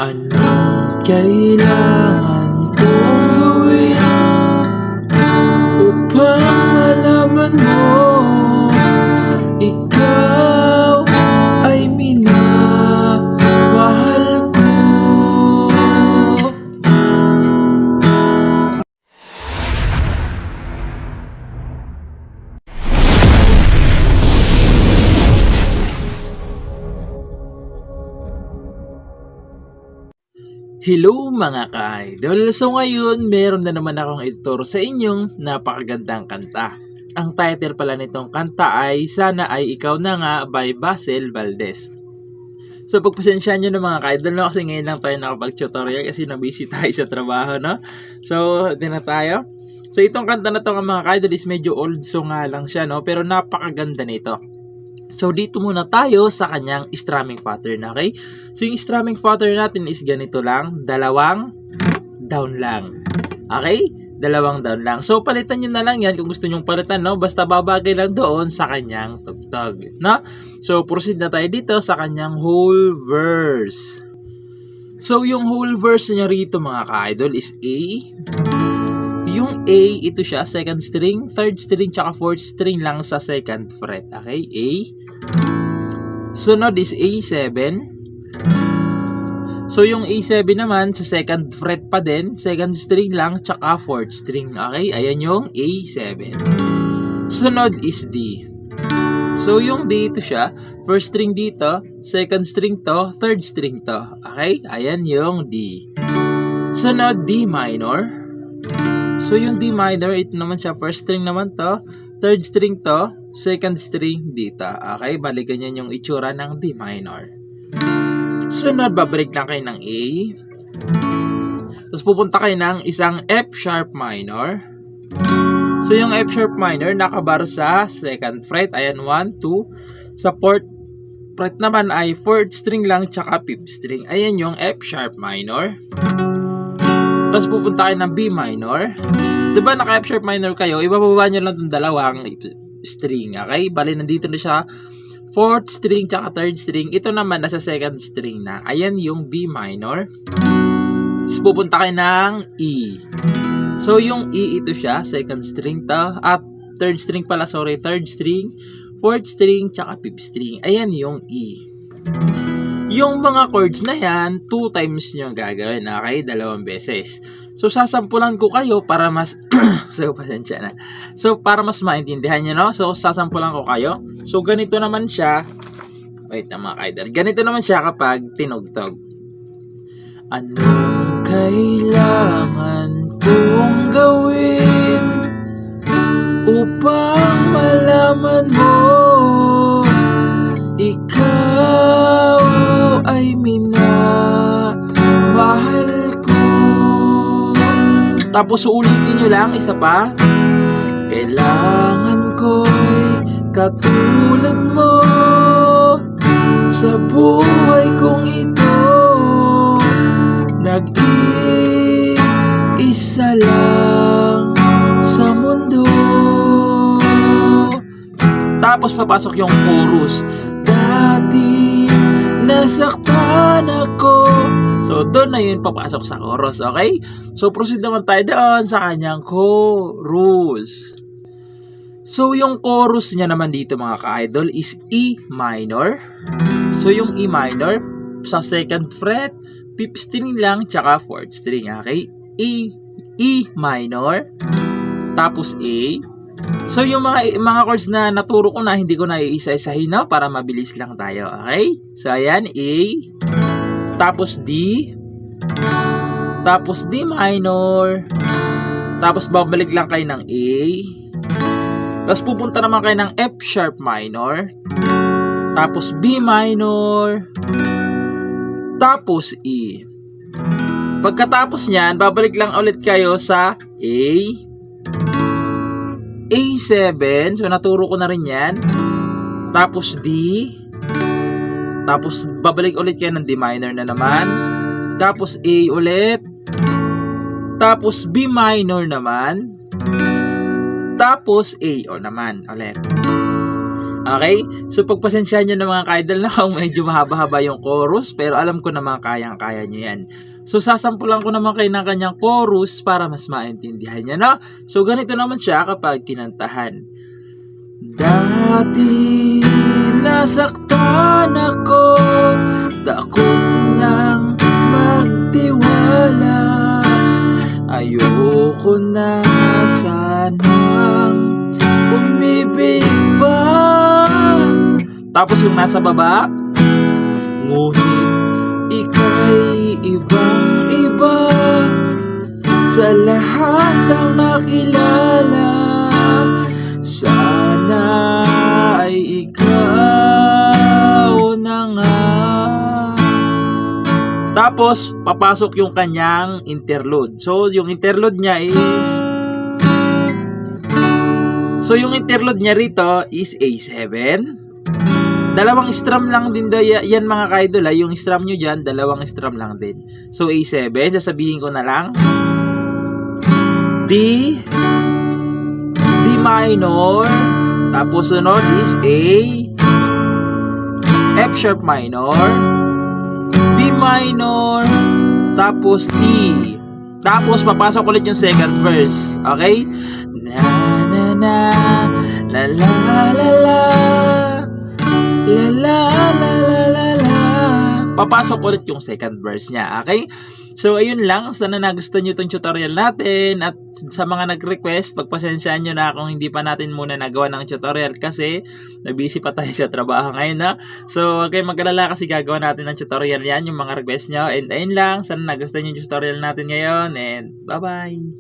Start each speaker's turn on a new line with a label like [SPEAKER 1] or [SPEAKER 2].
[SPEAKER 1] Anong kailangan kong gawin upang malaman mo ikaw ay minamahal ko? Hello mga ka-idol! So ngayon, meron na naman akong ituturo sa inyong napakagandang kanta. Ang title pala nitong kanta ay Sana Ay Ikaw Na Nga by Basil Valdez. So pagpasensyahan nyo na mga ka-idol, no? Kasi ngayon lang tayo nakapag-tutorial kasi nabusy tayo sa trabaho, no? So, din na tayo. So itong kanta na to mga ka-idol is medyo old song nga lang siya, no? Pero napakaganda nito. So, dito muna tayo sa kanyang strumming pattern, okay? So, yung strumming pattern natin is ganito lang. Dalawang down lang. Okay? Dalawang down lang. So, palitan nyo na lang yan kung gusto nyong palitan, no? Basta babagay lang doon sa kanyang tugtog, no? So, proceed na tayo dito sa kanyang whole verse. So, yung whole verse niya rito, mga ka-idol, is A. Yung A, ito siya, second string, third string, tsaka fourth string lang sa second fret. Okay? A. Sunod is A7. So, yung A7 naman, sa second fret pa din, second string lang, tsaka fourth string. Okay? Ayan yung A7. Sunod is D. So, yung D, ito siya, first string dito, second string to, third string to. Okay? Ayan yung D. Sunod, D minor. So, yung D minor, ito naman siya, first string naman to, third string to, second string dito. Okay, balikan yan yung itsura ng D minor. Sunod, babalik lang kayo ng A. Tapos pupunta kayo ng isang F sharp minor. So, yung F sharp minor, nakabar sa second fret. Ayan, 1, 2. Sa fourth fret naman ay fourth string lang, tsaka fifth string. Ayan yung F sharp minor. Tapos pupunta kayo ng B minor. Diba naka F sharp minor kayo, ibababa nyo lang itong dalawang string. Okay? Bali, nandito na siya. Fourth string tsaka third string. Ito naman nasa second string na. Ayan yung B minor. Tapos pupunta kayo ng E. So yung E, ito siya. Second string to. At third string pala, sorry. Third string, fourth string, tsaka fifth string. Ayan yung E. Yung mga chords na yan, 2 times nyo gagawin, okay? 2 beses. So, sasampulan ko kayo para mas... so, pasensya na. So, para mas maintindihan nyo, no? So, sasampulan ko kayo. So, ganito naman siya. Wait na mga ka-idol. Ganito naman siya kapag tinugtog. Anong kailangan kong gawin upang malaman mo ikaw ay minamahal ko. Tapos ulitin nyo lang, isa pa. Kailangan ko'y katulad mo sa buhay kong ito. Nag-iisa lang sa mundo. Tapos papasok yung chorus. Dati nasaktan ako. So, doon na yun papasok sa chorus, okay? So, proceed naman tayo doon sa kanyang chorus. So, yung chorus niya naman dito mga ka-idol is E minor. So, yung E minor sa second fret, fifth string lang, tsaka fourth string, okay? E minor, tapos A. So, yung mga chords na naturo ko na, hindi ko na iisa-isahin, no? Para mabilis lang tayo, okay? So, ayan, A. Tapos D. Tapos D minor. Tapos, babalik lang kayo ng A. Tapos, pupunta naman kayo ng F sharp minor. Tapos, B minor. Tapos, E. Pagkatapos nyan, babalik lang ulit kayo sa A. A7, so naturo ko na rin yan. Tapos D. Tapos babalik ulit kayo ng D minor na naman. Tapos A ulit. Tapos B minor naman. Tapos A naman ulit. Okay? So, pagpasensyahan nyo na mga ka-idol na kung medyo mahaba-haba yung chorus, pero alam ko naman kayang-kaya nyo yan. So, sasampulan ko naman kayo ng kanyang chorus para mas maintindihan nyo, no? So, ganito naman siya kapag kinantahan. Dati nasaktan ako, takot nang magtiwala. Ayoko na sanang umibig pa. Tapos yung nasa baba, ngunit ika'y ibang-iba sa lahat ng nakilala. Sana ay ikaw na nga. Tapos, papasok yung kanyang interlude. So, yung interlude niya rito is A7. Dalawang strum lang din daw yan mga ka-idol. Yung strum nyo dyan, dalawang strum lang din. So, A7, sasabihin ko na lang. D minor. Tapos sunod is A, F sharp minor, B minor, tapos E. Tapos papasok ulit yung second verse. Okay? Na na na la la la la la la la la la la. Papasok ulit yung second verse niya. Okay? So, ayun lang. Sana nagustuhan nyo itong tutorial natin. At sa mga nag-request, pagpasensyaan nyo na kung hindi pa natin muna nagawa ng tutorial kasi busy pa tayo sa trabaho ngayon, na. So, okay, mag-alala kasi gagawa natin ng tutorial yan, yung mga request nyo. And ayun lang. Sana nagustuhan nyo yung tutorial natin ngayon. And bye-bye!